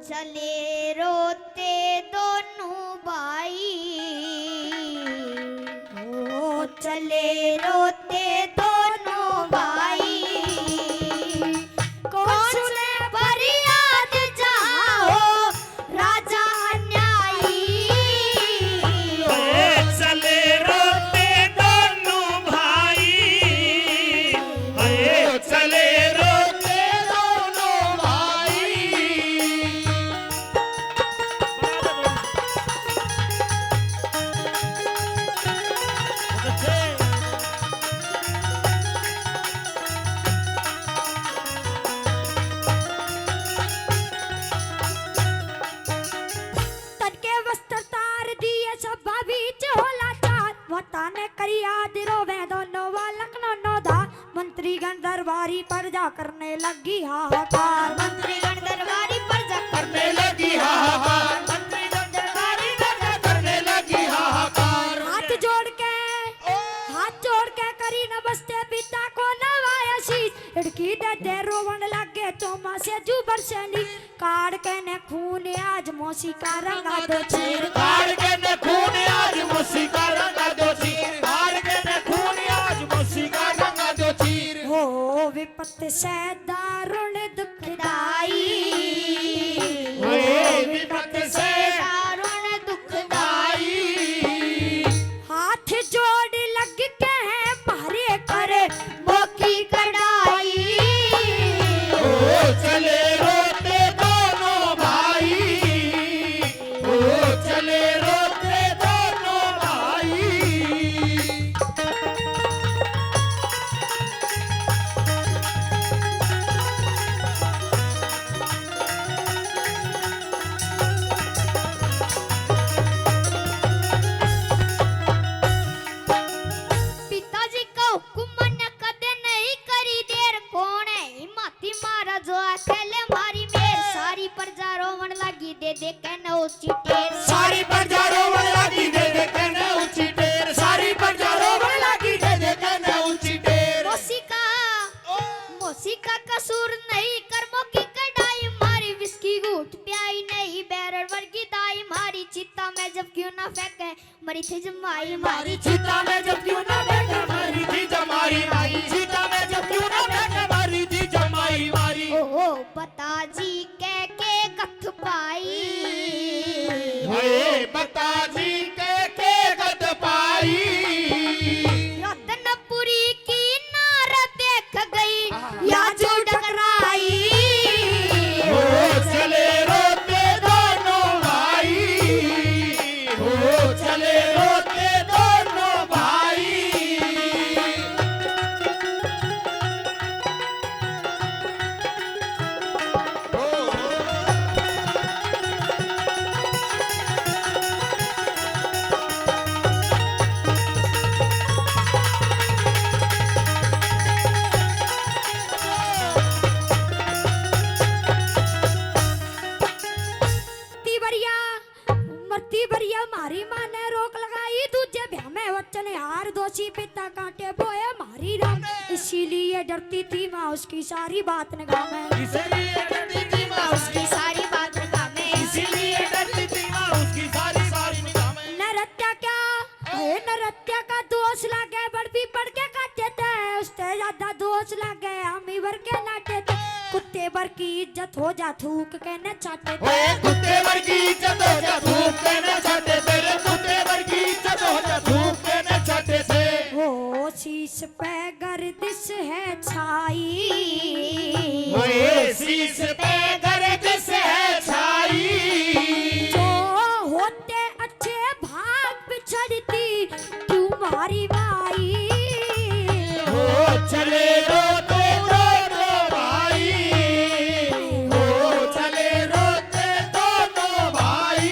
चले रोते दोनों भाई, ओ चले रोते दोनों भाई, कौन सुने फरियाद जाओ राजा अन्यायी। चले रोते दोनों भाई, चले रोते दोनों भाई। तनके वस्त्र तार दिए सब बीच होला चाँद, वताने करी याद रोवे दोनों वालक नो धा। मंत्रीगण दरबारी पर जा करने लगी हाहाकार, मंत्रीगण दरबारी पर जा करने लगी हाहाकार, मंत्रीगण दरबारी करने लगी हाहाकार। हाथ जोड़ के करी नमस्ते पिता को नवाया शीश। लड़की दे रोवन लगे चोमा से जुबर से नी, काड़ के ने खून आज मौसी का रंगा दो चीर। काड़ के ने खून आज मौसी का रंगा दो चीर, काड़ के ने खून आज मौसी का रंगा दो चीर। हो विपत से दारुण दुखदाई, विपत से दारुण दुखदाई। हाथ जोड़ लग के है मारे करे मोकी कड़ाई, चले रोते दोनों भाई, चले रोते दोनों भाई। पिताजी का हुक्म मन कदे नहीं करी देर। कौन है हिम्मती मारा जो अकेले मारी मेर। सारी प्रजा रोवन लगी दे दे के न ऊंची टेर। सारी प्रजा रोवन लगी दे दे के न ऊंची टेर, सारी प्रजा रोवन लगी दे दे के न ऊंची टेर। मौसी का कसूर नहीं कर्मों की कड़ाई मारी। विस्की घूट प्याई नहीं बैरर वर्गी दाई मारी। चिता में जब क्यों ना फेंके मरी थी जमाई मारी। सीता में जब क्यों ना बैठे मारी थी जमाई मारी, सीता में जब क्यों ना बैठे मारी थी जमाई मारी। ओ बताजी कह के कथ पाई। बताजी के गद पाई। रतनपुरी की नार देख गई या जो डकराई। चले रोते दोनों भाई, चले रोते दोनों भाई। तिवरिया मारी माँ ने रोक लगाई। दूजे ब्याह में वचन हार दोषी पिता कांटे बोए मारी राम। इसीलिए डरती थी माँ उसकी सारी बात निगाह में, इसलिए डरती थी माँ उसकी सारी बात निगाह में। इसीलिए डरती थी माँ उसकी सारी निगाह में। नृत्य क्या नृत्य का दोष लगे बड़बी पड़ के काटे थे। उससे ज्यादा दोष लगे हम इवर के नाटे थे। कुत्ते भर की इज्जत हो जा थूक के न चाटे थे। कुत्ते भर की इज्जत हो जा थूक के न चाटे तेरे, कुत्ते भर की इज्जत हो जा थूक के न चाटे थे। हो शीश पे गर्दिश है छाई, शीश पे गर्दिश है छाई। जो होते अच्छे भाग पिछड़ती तुम्हारी माई। चले रोते दोनों भाई, चले रोते दोनों भाई।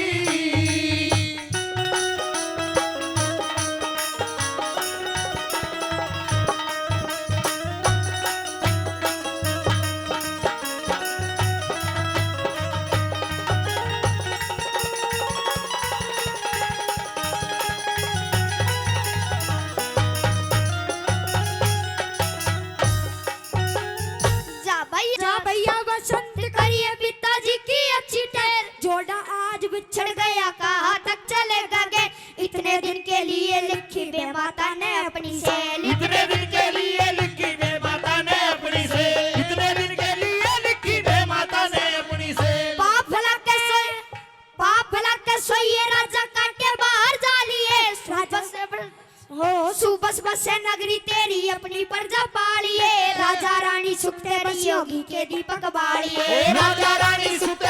जोड़ा आज बिछड़ छड़ गया कहाँ तक चलेगा गे इतने दिन के लिए लिखी बे माता ने अपनी सेल इतने दिन के लिए लिखी बे माता ने अपनी से, इतने दिन के लिए लिखी बे माता ने अपनी से। पाप भला के सोइए राजा काटे बाहर जा लिए सुबह बसे नगरी तेरी अपनी प्रजा पालिए राजा रानी सुखते रही योगी के दीपक बालिए राजा रानी सुख